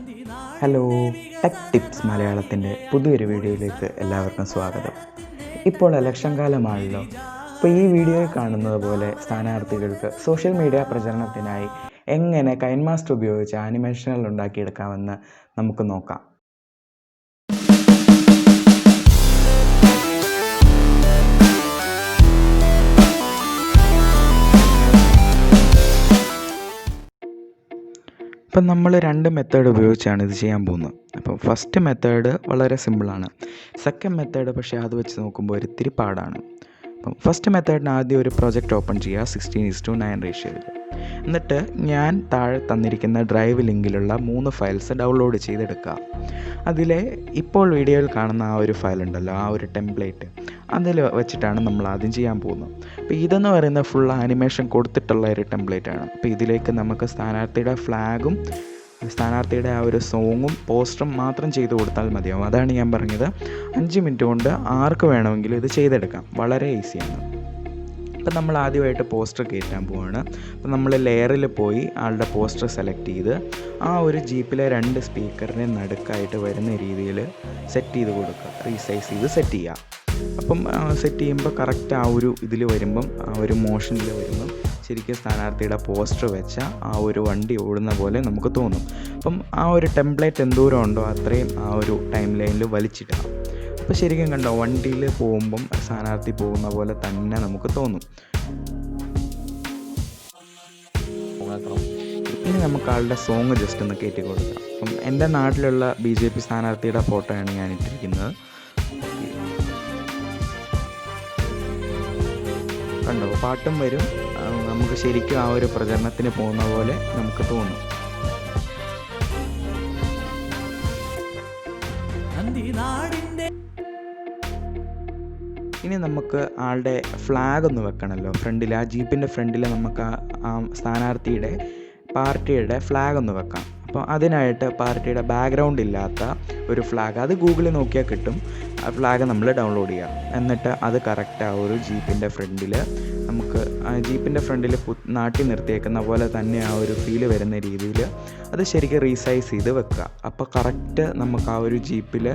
Hello, tech tips മലയാളത്തിൻ്റെ പുതിയൊരു വീഡിയോയിലേക്ക് എല്ലാവർക്കും സ്വാഗതം. ഇപ്പോൾ ഇലക്ഷൻ കാലമാണല്ലോ. അപ്പോൾ ഈ വീഡിയോയിൽ കാണുന്നത് പോലെ സ്ഥാനാർത്ഥികൾക്ക് സോഷ്യൽ മീഡിയ പ്രചരണത്തിനായി എങ്ങനെ കൈൻമാസ്റ്റർ ഉപയോഗിച്ച് ആനിമേഷനുകൾ ഉണ്ടാക്കിയെടുക്കാമെന്ന് നമുക്ക് നോക്കാം. അപ്പം നമ്മൾ രണ്ട് മെത്തേഡ് ഉപയോഗിച്ചാണ് ഇത് ചെയ്യാൻ പോകുന്നത്. അപ്പോൾ ഫസ്റ്റ് മെത്തേഡ് വളരെ സിമ്പിളാണ്. സെക്കൻഡ് മെത്തേഡ് പക്ഷേ അത് വെച്ച് നോക്കുമ്പോൾ ഒരിത്തിരി പാടാണ്. അപ്പം ഫസ്റ്റ് മെത്തേഡിന് ആദ്യം ഒരു പ്രൊജക്റ്റ് ഓപ്പൺ ചെയ്യുക 16:9 റേഷ്യോയിൽ. എന്നിട്ട് ഞാൻ താഴെ തന്നിരിക്കുന്ന ഡ്രൈവ് ലിങ്കിലുള്ള 3 ഫയൽസ് ഡൗൺലോഡ് ചെയ്തെടുക്കുക. അതിലെ ഇപ്പോൾ വീഡിയോയിൽ കാണുന്ന ആ ഒരു ഫയൽ ഉണ്ടല്ലോ, ആ ഒരു ടെംപ്ലേറ്റ്, അതിൽ വെച്ചിട്ടാണ് നമ്മൾ ആദ്യം ചെയ്യാൻ പോകുന്നത്. അപ്പോൾ ഇതെന്ന് പറയുന്നത് ഫുൾ ആനിമേഷൻ കൊടുത്തിട്ടുള്ള ഒരു ടെംപ്ലേറ്റാണ്. അപ്പോൾ ഇതിലേക്ക് നമുക്ക് സ്ഥാനാർത്ഥിയുടെ ഫ്ലാഗും സ്ഥാനാർത്ഥിയുടെ ആ ഒരു സോങ്ങും പോസ്റ്ററും മാത്രം ചെയ്ത് കൊടുത്താൽ മതിയാവും. അതാണ് ഞാൻ പറഞ്ഞത്, 5 മിനിറ്റ് കൊണ്ട് ആർക്ക് വേണമെങ്കിലും ഇത് ചെയ്തെടുക്കാം. വളരെ ഈസിയാണ്. അപ്പം നമ്മൾ ആദ്യമായിട്ട് പോസ്റ്റർ കയറ്റാൻ പോവുകയാണ്. അപ്പം നമ്മൾ ലെയറിൽ പോയി ആളുടെ പോസ്റ്റർ സെലക്ട് ചെയ്ത് ആ ഒരു ജീപ്പിലെ 2 സ്പീക്കറിനെ നടുക്കായിട്ട് വരുന്ന രീതിയിൽ സെറ്റ് ചെയ്ത് കൊടുക്കുക, റീസൈസ് ചെയ്ത് സെറ്റ് ചെയ്യുക. അപ്പം സെറ്റ് ചെയ്യുമ്പോൾ കറക്റ്റ് ആ ഒരു ഇതിൽ വരുമ്പം, ആ ഒരു മോഷനിൽ വരുമ്പം ശരിക്കും സ്ഥാനാർത്ഥിയുടെ പോസ്റ്റർ വെച്ച ആ ഒരു വണ്ടി ഓടുന്ന പോലെ നമുക്ക് തോന്നും. അപ്പം ആ ഒരു ടെംപ്ലേറ്റ് എന്തോരം ഉണ്ടോ അത്രയും ആ ഒരു ടൈം ലൈനിൽ വലിച്ചിടുക. അപ്പോൾ ശരിക്കും കണ്ടോ, വണ്ടിയിൽ പോകുമ്പം സ്ഥാനാർത്ഥി പോകുന്ന പോലെ തന്നെ നമുക്ക് തോന്നും. ഇനി നമുക്ക് ആളുടെ സോങ് ജസ്റ്റ് ഒന്ന് കയറ്റി കൊടുക്കാം. അപ്പം എൻ്റെ നാട്ടിലുള്ള BJP സ്ഥാനാർത്ഥിയുടെ ഫോട്ടോയാണ് ഞാൻ ഇട്ടിരിക്കുന്നത്. കണ്ടോ, പാട്ടും വരും, നമുക്ക് ശരിക്കും ആ ഒരു പ്രചരണത്തിന് പോകുന്ന പോലെ നമുക്ക് തോന്നും. ഇനി നമുക്ക് ആളുടെ ഫ്ലാഗ് ഒന്ന് വെക്കണമല്ലോ ഫ്രണ്ടിൽ, ആ ജീപ്പിൻ്റെ ഫ്രണ്ടിൽ നമുക്ക് ആ സ്ഥാനാർത്ഥിയുടെ പാർട്ടിയുടെ ഫ്ലാഗ് ഒന്ന് വെക്കാം. അപ്പോൾ അതിനായിട്ട് പാർട്ടിയുടെ ബാക്ക്ഗ്രൗണ്ട് ഇല്ലാത്ത ഒരു ഫ്ലാഗ്, അത് ഗൂഗിളിൽ നോക്കിയാൽ കിട്ടും. ആ ഫ്ലാഗ് നമ്മൾ ഡൗൺലോഡ് ചെയ്യാം. എന്നിട്ട് അത് കറക്റ്റ് ആ ഒരു ജീപ്പിൻ്റെ ഫ്രണ്ടിൽ നമുക്ക് ജീപ്പിൻ്റെ ഫ്രണ്ടിൽ നാട്ടി നിർത്തിയേക്കുന്ന പോലെ തന്നെ ആ ഒരു ഫീല് വരുന്ന രീതിയിൽ അത് ശരിക്കും റീസൈസ് ചെയ്ത് വെക്കുക. അപ്പോൾ കറക്റ്റ് നമുക്ക് ആ ഒരു ജീപ്പിൽ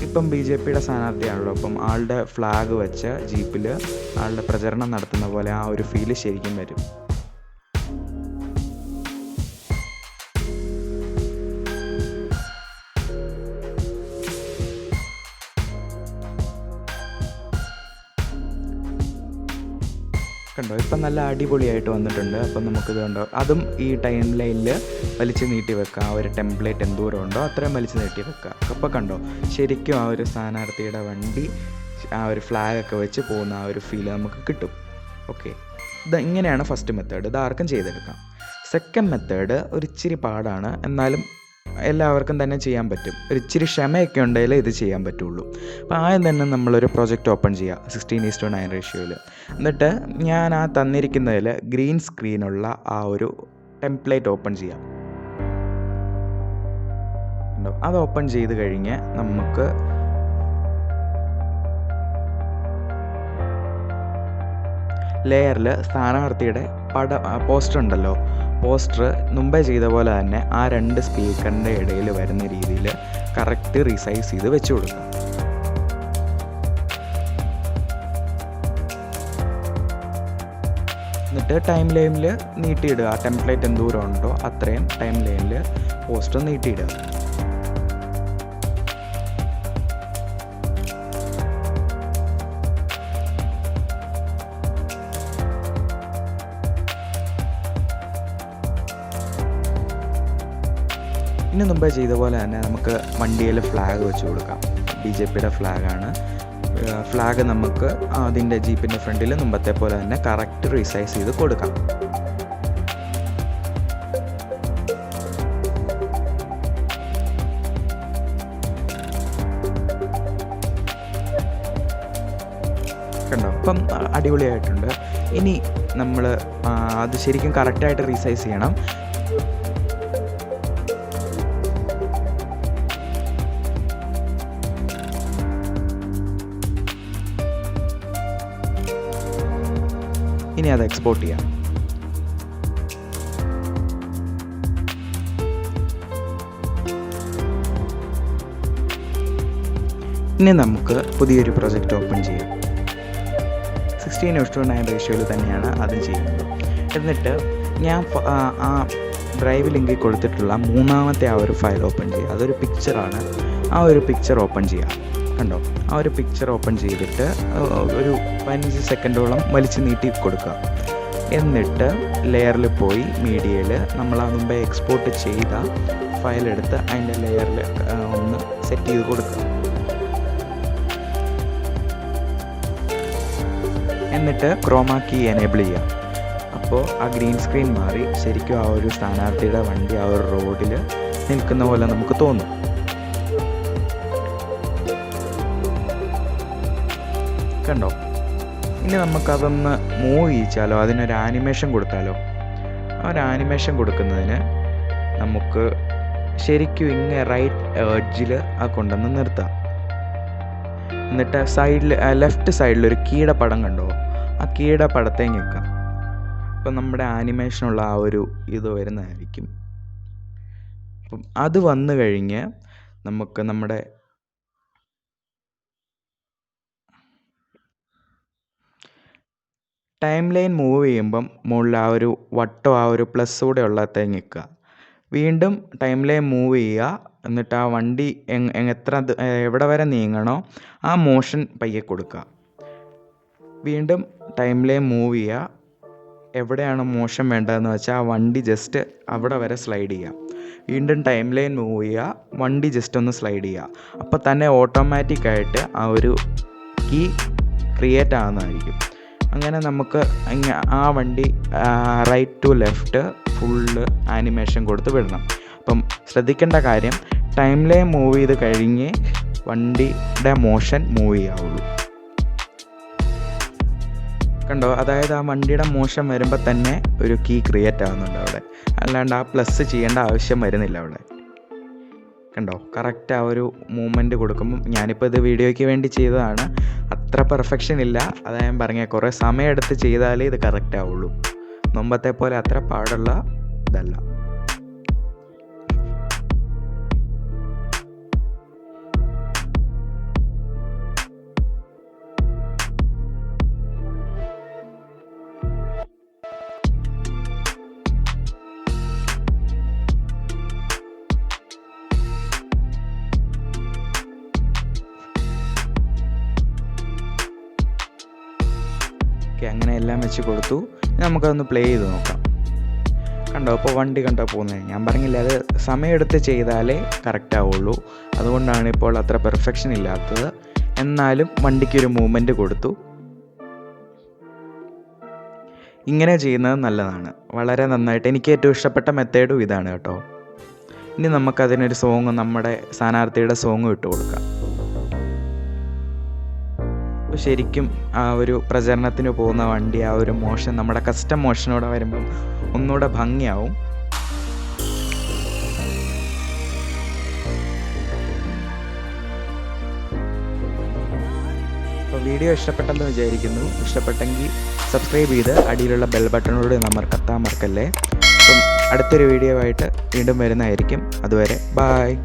ഇപ്പം BJPയുടെ സ്ഥാനാർത്ഥിയാണല്ലോ, അപ്പം ആളുടെ ഫ്ലാഗ് വെച്ച ജീപ്പിൽ ആളുടെ പ്രചരണം നടത്തുന്ന പോലെ ആ ഒരു ഫീല് ശരിക്കും വരും. കണ്ടോ, ഇപ്പം നല്ല അടിപൊളിയായിട്ട് വന്നിട്ടുണ്ട്. അപ്പം നമുക്കിത് കണ്ടോ, അതും ഈ ടൈം ലൈനിൽ വലിച്ച് നീട്ടി വെക്കുക. ആ ഒരു ടെംപ്ലേറ്റ് എന്തോരം ഉണ്ടോ അത്രയും വലിച്ച് നീട്ടി വെക്കുക. അപ്പോൾ കണ്ടോ, ശരിക്കും ആ ഒരു സ്ഥാനാർത്ഥിയുടെ വണ്ടി ആ ഒരു ഫ്ലാഗൊക്കെ വെച്ച് പോകുന്ന ആ ഒരു ഫീൽ നമുക്ക് കിട്ടും. ഓക്കെ, ഇങ്ങനെയാണ് ഫസ്റ്റ് മെത്തേഡ്. ഇത് ആർക്കും ചെയ്തെടുക്കാം. സെക്കൻഡ് മെത്തേഡ് ഒരിച്ചിരി പാടാണ്, എന്നാലും എല്ലാവർക്കും തന്നെ ചെയ്യാൻ പറ്റും. ഒരു ഇച്ചിരി ക്ഷമയൊക്കെ ഉണ്ടെങ്കിൽ ഇത് ചെയ്യാൻ പറ്റുള്ളൂ. അപ്പോൾ ആദ്യം തന്നെ നമ്മളൊരു പ്രൊജക്റ്റ് ഓപ്പൺ ചെയ്യുക 16:9 റേഷ്യോയിൽ. എന്നിട്ട് ഞാൻ ആ തന്നിരിക്കുന്നതിൽ ഗ്രീൻ സ്ക്രീനുള്ള ആ ഒരു ടെംപ്ലേറ്റ് ഓപ്പൺ ചെയ്യാം. അത് ഓപ്പൺ ചെയ്ത് കഴിഞ്ഞ് നമുക്ക് ലെയറിൽ സ്ഥാനാർത്ഥിയുടെ പോസ്റ്റർ ഉണ്ടല്ലോ, പോസ്റ്റർ മുമ്പേ ചെയ്ത പോലെ തന്നെ ആ 2 സ്പീക്കറിൻ്റെ ഇടയിൽ വരുന്ന രീതിയിൽ കറക്റ്റ് റീസൈസ് ചെയ്ത് വെച്ച് കൊടുക്കുക. എന്നിട്ട് ടൈം ലൈനിൽ നീട്ടിയിടുക. ആ ടെംപ്ലേറ്റ് എന്തോരം ഉണ്ടോ അത്രയും ടൈം ലൈനിൽ പോസ്റ്റർ നീട്ടിയിടുക. ഇനി മുമ്പേ ചെയ്ത പോലെ തന്നെ നമുക്ക് വണ്ടിയിൽ ഫ്ലാഗ് വെച്ച് കൊടുക്കാം. BJPയുടെ ഫ്ലാഗാണ്. ഫ്ലാഗ് നമുക്ക് അതിൻ്റെ ജീപ്പിൻ്റെ ഫ്രണ്ടിൽ മുമ്പത്തെ പോലെ തന്നെ കറക്റ്റ് റീസൈസ് ചെയ്ത് കൊടുക്കാം. കണ്ടോ, അപ്പം അടിപൊളിയായിട്ടുണ്ട്. ഇനി നമ്മൾ അത് ശരിക്കും കറക്റ്റായിട്ട് റീസൈസ് ചെയ്യണം. ഇനി അത് എക്സ്പോർട്ട് ചെയ്യാം. ഇനി നമുക്ക് പുതിയൊരു പ്രൊജക്റ്റ് ഓപ്പൺ ചെയ്യാം. 16:9 റേഷ്യോയിൽ തന്നെയാണ് അതും ചെയ്യുന്നത്. എന്നിട്ട് ഞാൻ ആ ഡ്രൈവ് ലിങ്കിൽ കൊടുത്തിട്ടുള്ള മൂന്നാമത്തെ ആ ഒരു ഫയൽ ഓപ്പൺ ചെയ്യുക. അതൊരു പിക്ചറാണ്. ആ ഒരു പിക്ചർ ഓപ്പൺ ചെയ്യുക. കണ്ടോ, ആ ഒരു പിക്ചർ ഓപ്പൺ ചെയ്തിട്ട് ഒരു 15 സെക്കൻഡോളം വലിച്ചു നീട്ടി കൊടുക്കുക. എന്നിട്ട് ലെയറിൽ പോയി മീഡിയയിൽ നമ്മൾ ആ മുമ്പേ എക്സ്പോർട്ട് ചെയ്ത ഫയൽ എടുത്ത് അതിൻ്റെ ലെയറിൽ ഒന്ന് സെറ്റ് ചെയ്ത് കൊടുക്കുക. എന്നിട്ട് ക്രോമാ കീ എനേബിൾ ചെയ്യുക. അപ്പോൾ ആ ഗ്രീൻ സ്ക്രീൻ മാറി ശരിക്കും ആ ഒരു സ്ഥാനാർത്ഥിയുടെ വണ്ടി ആ ഒരു റോഡിൽ നിൽക്കുന്ന പോലെ നമുക്ക് തോന്നും. കണ്ടോ, ഇനി നമുക്കതൊന്ന് മൂവ് ചെയ്യിച്ചാലോ, അതിനൊരു ആനിമേഷൻ കൊടുത്താലോ. ആ ഒരു ആനിമേഷൻ കൊടുക്കുന്നതിന് നമുക്ക് ശരിക്കും ഇങ്ങനെ റൈറ്റ് എഡ്ജിൽ ആ കൊണ്ടുവന്ന് നിർത്താം. എന്നിട്ട് സൈഡിൽ ലെഫ്റ്റ് സൈഡിൽ ഒരു കീയുടെ പടം കണ്ടോ, ആ കീയുടെ പടത്തേക്ക് നിൽക്കാം. അപ്പം നമ്മുടെ ആനിമേഷനുള്ള ആ ഒരു ഇത് വരുന്നതായിരിക്കും. അപ്പം അത് വന്നു കഴിഞ്ഞ് നമുക്ക് നമ്മുടെ ടൈം ലൈൻ മൂവ് ചെയ്യുമ്പം മുകളിൽ ആ ഒരു വട്ടം ആ ഒരു പ്ലസ് കൂടെ ഉള്ളത്തേക്ക് നിൽക്കുക. വീണ്ടും ടൈം ലൈൻ മൂവ് ചെയ്യുക. എന്നിട്ട് ആ വണ്ടി എവിടെ വരെ നീങ്ങണോ ആ മോഷൻ പയ്യെ കൊടുക്കുക. വീണ്ടും ടൈം ലൈൻ മൂവ് ചെയ്യുക. എവിടെയാണ് മോഷൻ വേണ്ടതെന്ന് വെച്ചാൽ ആ വണ്ടി ജസ്റ്റ് അവിടെ വരെ സ്ലൈഡ് ചെയ്യുക. വീണ്ടും ടൈം ലൈൻ മൂവ് ചെയ്യുക, വണ്ടി ജസ്റ്റ് ഒന്ന് സ്ലൈഡ് ചെയ്യുക. അപ്പോൾ തന്നെ ഓട്ടോമാറ്റിക്കായിട്ട് ആ ഒരു കീ ക്രിയേറ്റ് ആകുന്നതായിരിക്കും. അങ്ങനെ നമുക്ക് ആ വണ്ടി right to left full animation കൊടുത്ത് വിടണം. അപ്പം ശ്രദ്ധിക്കേണ്ട കാര്യം, ടൈം ലൈൻ മൂവ് ചെയ്ത് കഴിഞ്ഞ് വണ്ടിയുടെ മോഷൻ മൂവ് ചെയ്യാവുള്ളൂ. കണ്ടോ, അതായത് ആ വണ്ടിയുടെ മോഷൻ വരുമ്പോൾ തന്നെ ഒരു കീ ക്രിയേറ്റ് ആവുന്നുണ്ട് അവിടെ. അല്ലാണ്ട് ആ പ്ലസ് ചെയ്യേണ്ട ആവശ്യം വരുന്നില്ല അവിടെ. കണ്ടോ, കറക്റ്റ് ആ ഒരു മൂവ്മെൻറ്റ് കൊടുക്കുമ്പം ഞാനിപ്പോൾ ഇത് വീഡിയോയ്ക്ക് വേണ്ടി ചെയ്തതാണ്. അത്ര പെർഫെക്ഷൻ ഇല്ല, അതാ ഞാൻ പറഞ്ഞത്. കുറേ സമയമെടുത്ത് ചെയ്താലേ ഇത് കറക്റ്റ് ആവുള്ളൂ. മുമ്പത്തെ പോലെ അത്ര പാടുള്ള ഇതല്ല. അങ്ങനെ എല്ലാം വെച്ച് കൊടുത്തു. നമുക്കതൊന്ന് പ്ലേ ചെയ്ത് നോക്കാം. കണ്ടോ, അപ്പോൾ വണ്ടി കണ്ടോ പോകുന്നത്. ഞാൻ പറഞ്ഞില്ല, അത് സമയമെടുത്ത് ചെയ്താലേ കറക്റ്റ് ആവുള്ളൂ. അതുകൊണ്ടാണ് ഇപ്പോൾ അത്ര പെർഫെക്ഷൻ ഇല്ലാത്തത്. എന്നാലും വണ്ടിക്കൊരു മൂവ്മെൻറ്റ് കൊടുത്തു. ഇങ്ങനെ ചെയ്യുന്നത് നല്ലതാണ്, വളരെ നന്നായിട്ട്. എനിക്ക് ഏറ്റവും ഇഷ്ടപ്പെട്ട മെത്തേഡും ഇതാണ് കേട്ടോ. ഇനി നമുക്കതിനൊരു സോങ്, നമ്മുടെ സ്ഥാനാർത്ഥിയുടെ സോങ് ഇട്ട് കൊടുക്കാം. ശരിക്കും ആ ഒരു പ്രചരണത്തിന് പോകുന്ന വണ്ടി ആ ഒരു മോഷൻ നമ്മുടെ കസ്റ്റം മോഷനോടെ വരുമ്പം ഒന്നുകൂടെ ഭംഗിയാവും. അപ്പോൾ വീഡിയോ ഇഷ്ടപ്പെട്ടെന്ന് വിചാരിക്കുന്നു. ഇഷ്ടപ്പെട്ടെങ്കിൽ സബ്സ്ക്രൈബ് ചെയ്ത് അടിയിലുള്ള ബെൽ ബട്ടണോട് അമർത്താൻ മറക്കല്ലേ. അപ്പം അടുത്തൊരു വീഡിയോ ആയിട്ട് വീണ്ടും വരുന്നതായിരിക്കും. അതുവരെ ബായ്.